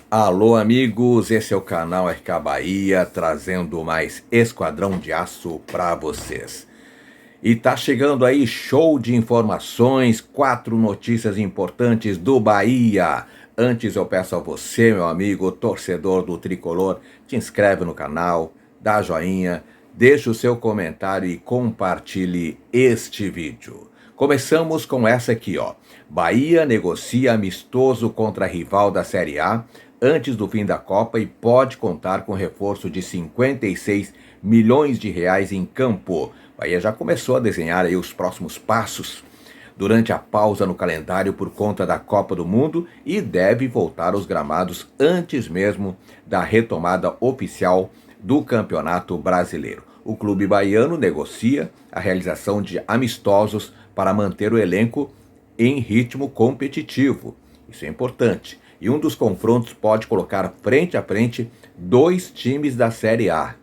Alô, amigos, esse é o canal RK Bahia, trazendo mais Esquadrão de Aço para vocês. E tá chegando aí show de informações, 4 notícias importantes do Bahia. Antes eu peço a você, meu amigo, torcedor do Tricolor, te inscreve no canal, dá joinha, deixa o seu comentário e compartilhe este vídeo. Começamos com essa aqui, ó. Bahia negocia amistoso contra rival da Série A antes do fim da Copa e pode contar com reforço de 56 milhões de reais em campo. Bahia já começou a desenhar aí os próximos passos durante a pausa no calendário por conta da Copa do Mundo e deve voltar aos gramados antes mesmo da retomada oficial do Campeonato Brasileiro. O clube baiano negocia a realização de amistosos para manter o elenco em ritmo competitivo. Isso é importante. E um dos confrontos pode colocar frente a frente 2 times da Série A.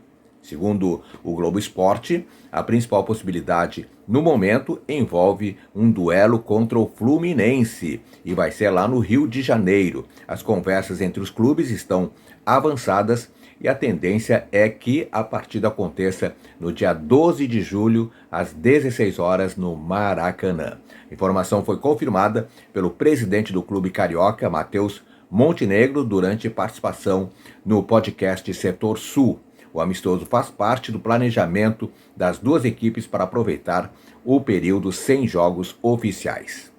Segundo o Globo Esporte, a principal possibilidade no momento envolve um duelo contra o Fluminense e vai ser lá no Rio de Janeiro. As conversas entre os clubes estão avançadas e a tendência é que a partida aconteça no dia 12 de julho, às 16 horas, no Maracanã. A informação foi confirmada pelo presidente do clube carioca, Matheus Montenegro, durante participação no podcast Setor Sul. O amistoso faz parte do planejamento das duas equipes para aproveitar o período sem jogos oficiais.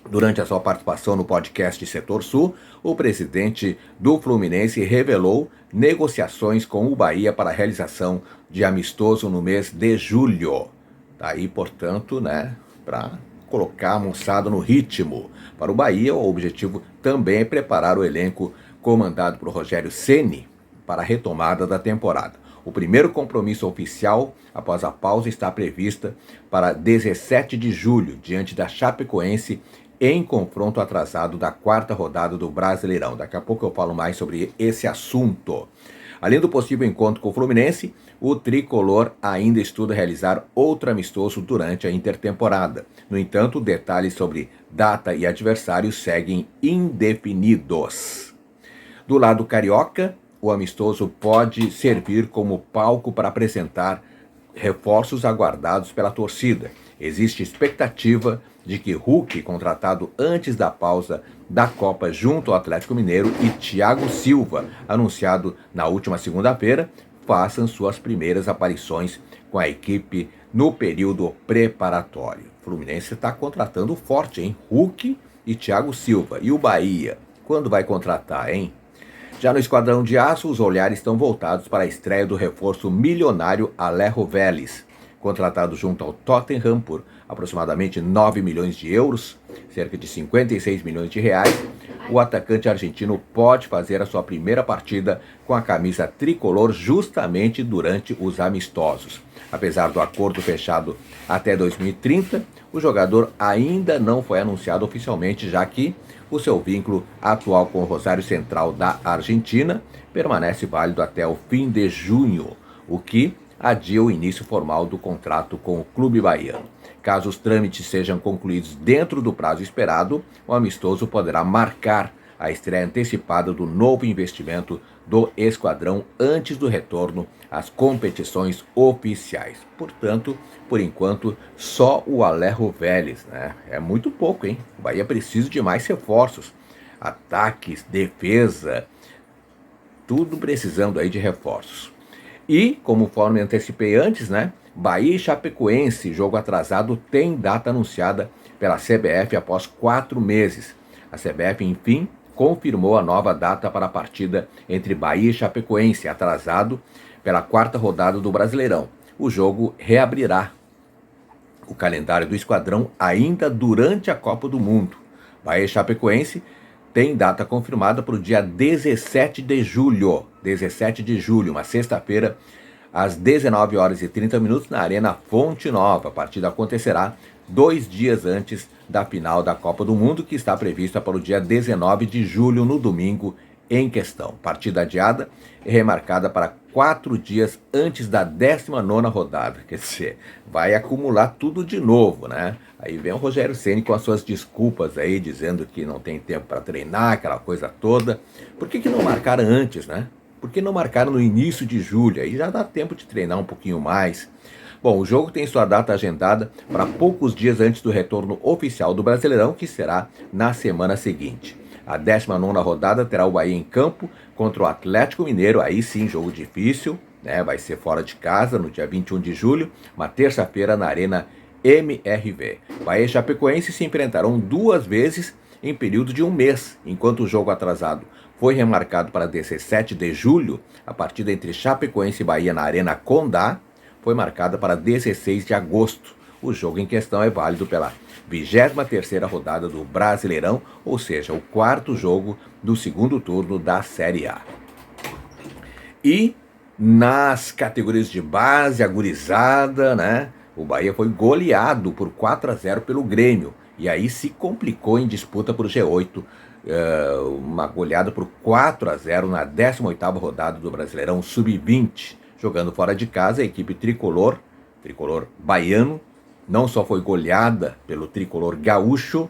Durante a sua participação no podcast Setor Sul, o presidente do Fluminense revelou negociações com o Bahia para a realização de amistoso no mês de julho. Daí, portanto, para colocar a moçada no ritmo. Para o Bahia, o objetivo também é preparar o elenco comandado por Rogério Ceni para a retomada da temporada. O primeiro compromisso oficial após a pausa está prevista para 17 de julho, diante da Chapecoense, em confronto atrasado da 4ª rodada do Brasileirão. Daqui a pouco eu falo mais sobre esse assunto. Além do possível encontro com o Fluminense, o Tricolor ainda estuda realizar outro amistoso durante a intertemporada. No entanto, detalhes sobre data e adversário seguem indefinidos. Do lado carioca, o amistoso pode servir como palco para apresentar reforços aguardados pela torcida. Existe expectativa de que Hulk, contratado antes da pausa da Copa junto ao Atlético Mineiro, e Thiago Silva, anunciado na última segunda-feira, façam suas primeiras aparições com a equipe no período preparatório. O Fluminense está contratando forte, hein? Hulk e Thiago Silva. E o Bahia? Quando vai contratar, hein? Já no Esquadrão de Aço, os olhares estão voltados para a estreia do reforço milionário Alejo Vélez. Contratado junto ao Tottenham por aproximadamente 9 milhões de euros, cerca de 56 milhões de reais, o atacante argentino pode fazer a sua primeira partida com a camisa tricolor justamente durante os amistosos. Apesar do acordo fechado até 2030, o jogador ainda não foi anunciado oficialmente, já que o seu vínculo atual com o Rosário Central da Argentina permanece válido até o fim de junho, o que adia o início formal do contrato com o clube baiano. Caso os trâmites sejam concluídos dentro do prazo esperado, o amistoso poderá marcar a estreia antecipada do novo investimento do esquadrão antes do retorno às competições oficiais. Portanto, por enquanto, só o Alejo Vélez, É muito pouco, hein? O Bahia precisa de mais reforços. Ataques, defesa, tudo precisando aí de reforços. E, conforme antecipei antes, Bahia e Chapecoense, jogo atrasado, tem data anunciada pela CBF após 4 meses. A CBF, enfim, confirmou a nova data para a partida entre Bahia e Chapecoense, atrasado pela 4ª rodada do Brasileirão. O jogo reabrirá o calendário do esquadrão ainda durante a Copa do Mundo. Bahia e Chapecoense tem data confirmada para o dia 17 de julho. 17 de julho, uma sexta-feira, às 19 horas e 30 minutos, na Arena Fonte Nova. A partida acontecerá 2 dias antes da final da Copa do Mundo, que está prevista para o dia 19 de julho, no domingo, em questão. Partida adiada e remarcada para 4 dias antes da 19ª rodada. Quer dizer, vai acumular tudo de novo, né? Aí vem o Rogério Ceni com as suas desculpas aí, dizendo que não tem tempo para treinar, aquela coisa toda. Por que não marcaram antes, né? Por que não marcaram no início de julho? Aí já dá tempo de treinar um pouquinho mais. Bom, o jogo tem sua data agendada para poucos dias antes do retorno oficial do Brasileirão, que será na semana seguinte. A 19ª rodada terá o Bahia em campo contra o Atlético Mineiro, aí sim, jogo difícil, né? Vai ser fora de casa no dia 21 de julho, uma terça-feira na Arena MRV. Bahia e Chapecoense se enfrentarão 2 vezes em período de um mês, enquanto o jogo atrasado foi remarcado para 17 de julho, a partida entre Chapecoense e Bahia na Arena Condá foi marcada para 16 de agosto. O jogo em questão é válido pela 23ª rodada do Brasileirão, ou seja, o 4º jogo do segundo turno da Série A. E nas categorias de base, a gurizada, né? O Bahia foi goleado por 4-0 pelo Grêmio. E aí se complicou em disputa por G8. Uma goleada por 4-0 na 18ª rodada do Brasileirão Sub-20. Jogando fora de casa, a equipe tricolor baiano, não só foi goleada pelo tricolor gaúcho,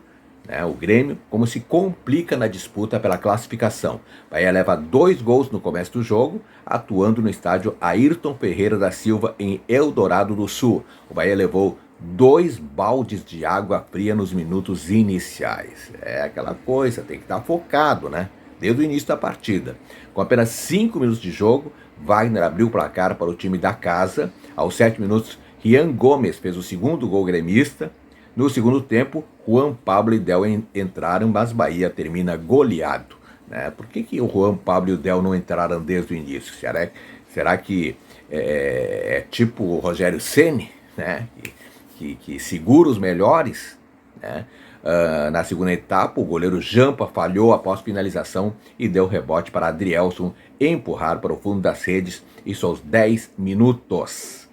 né, o Grêmio, como se complica na disputa pela classificação. Bahia leva 2 gols no começo do jogo, atuando no estádio Ayrton Ferreira da Silva, em Eldorado do Sul. O Bahia levou 2 baldes de água fria nos minutos iniciais. É aquela coisa, tem que estar focado, né? Desde o início da partida. Com apenas 5 minutos de jogo, Wagner abriu o placar para o time da casa. Aos 7 minutos, Rian Gomes fez o 2º gol gremista. No segundo tempo, Juan Pablo e Del entraram, mas Bahia termina goleado, né? Por que o Juan Pablo e o Del não entraram desde o início? Será que é tipo o Rogério Ceni, né? Que segura os melhores, né? Na segunda etapa, o goleiro Jampa falhou após finalização e deu rebote para Adrielson empurrar para o fundo das redes, isso aos 10 minutos.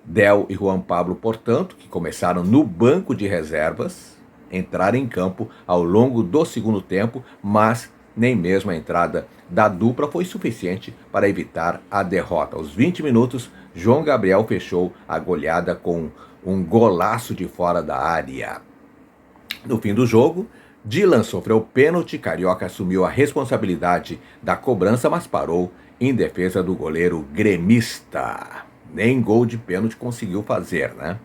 Del e Juan Pablo, portanto, que começaram no banco de reservas, entraram em campo ao longo do segundo tempo, mas nem mesmo a entrada da dupla foi suficiente para evitar a derrota. Aos 20 minutos, João Gabriel fechou a goleada com um golaço de fora da área. No fim do jogo, Dylan sofreu pênalti, Carioca assumiu a responsabilidade da cobrança, mas parou em defesa do goleiro gremista. Nem gol de pênalti conseguiu fazer, né?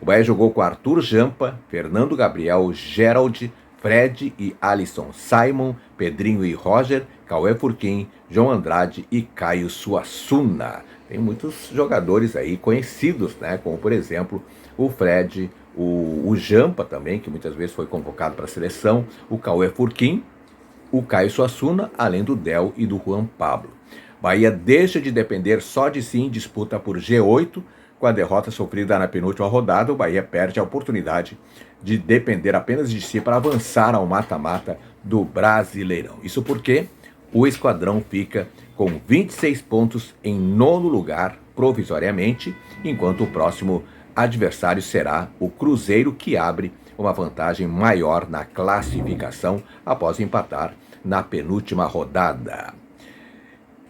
O Bahia jogou com Arthur Jampa, Fernando Gabriel, Gerald, Fred e Alisson, Simon, Pedrinho e Roger, Cauê Furquim, João Andrade e Caio Suassuna. Tem muitos jogadores aí conhecidos, né? Como, por exemplo, o Fred, o Jampa também, que muitas vezes foi convocado para a seleção, o Cauê Furquim, o Caio Suassuna, além do Del e do Juan Pablo. Bahia deixa de depender só de si em disputa por G8. Com a derrota sofrida na penúltima rodada, o Bahia perde a oportunidade de depender apenas de si para avançar ao mata-mata do Brasileirão. Isso porque o Esquadrão fica com 26 pontos em 9º lugar, provisoriamente, enquanto o próximo adversário será o Cruzeiro, que abre uma vantagem maior na classificação após empatar na penúltima rodada.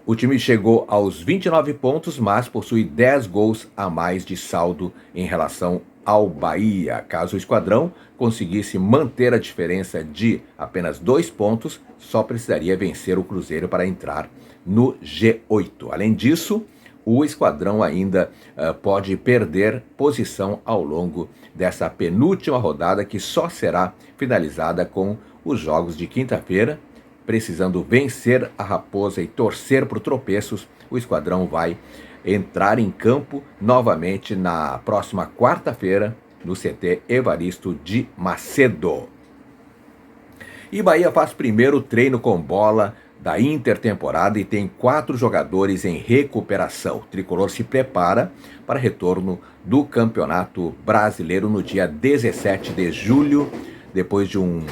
O time chegou aos 29 pontos, mas possui 10 gols a mais de saldo em relação ao Bahia. Caso o Esquadrão conseguisse manter a diferença de apenas 2 pontos, só precisaria vencer o Cruzeiro para entrar no G8. Além disso, o Esquadrão ainda pode perder posição ao longo dessa penúltima rodada, que só será finalizada com os jogos de quinta-feira. Precisando vencer a Raposa e torcer por tropeços, o Esquadrão vai entrar em campo novamente na próxima quarta-feira no CT Evaristo de Macedo. E Bahia faz primeiro treino com bola da intertemporada e tem 4 jogadores em recuperação. O tricolor se prepara para retorno do Campeonato Brasileiro no dia 17 de julho, depois de um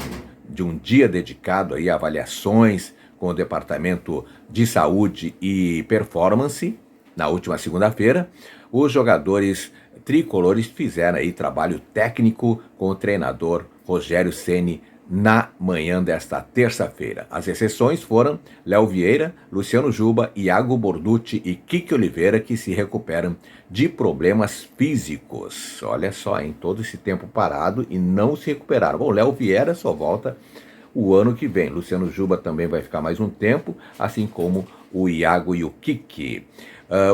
dia dedicado aí a avaliações com o Departamento de Saúde e Performance. Na última segunda-feira, os jogadores tricolores fizeram aí trabalho técnico com o treinador Rogério Ceni na manhã desta terça-feira. As exceções foram Léo Vieira, Luciano Juba, Iago Borducci e Kiki Oliveira, que se recuperam de problemas físicos. Olha só, em todo esse tempo parado e não se recuperaram. Bom, Léo Vieira só volta o ano que vem. Luciano Juba também vai ficar mais um tempo, assim como o Iago e o Kiki.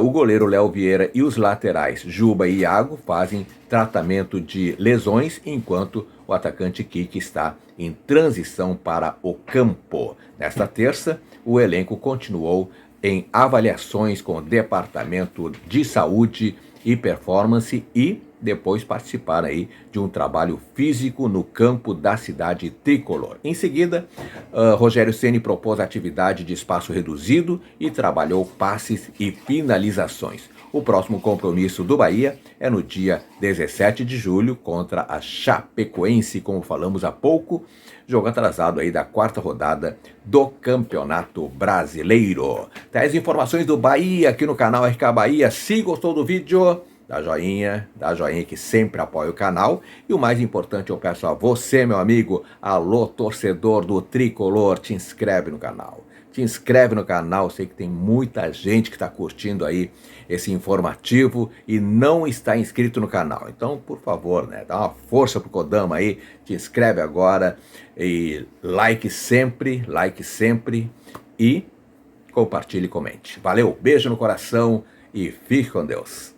O goleiro Léo Vieira e os laterais Juba e Iago fazem tratamento de lesões, enquanto o atacante Kiki está em transição para o campo. Nesta terça, o elenco continuou em avaliações com o Departamento de Saúde e Performance e depois participar aí de um trabalho físico no campo da cidade tricolor. Em seguida, Rogério Ceni propôs atividade de espaço reduzido e trabalhou passes e finalizações. O próximo compromisso do Bahia é no dia 17 de julho contra a Chapecoense, como falamos há pouco, jogo atrasado aí da quarta rodada do Campeonato Brasileiro. Tá as informações do Bahia aqui no canal RK Bahia. Se gostou do vídeo, dá joinha que sempre apoia o canal. E o mais importante, eu peço a você, meu amigo, alô torcedor do Tricolor, te inscreve no canal. Te inscreve no canal, sei que tem muita gente que está curtindo aí esse informativo e não está inscrito no canal. Então, por favor, né, dá uma força pro Kodama aí, te inscreve agora e like sempre e compartilhe e comente. Valeu, beijo no coração e fique com Deus.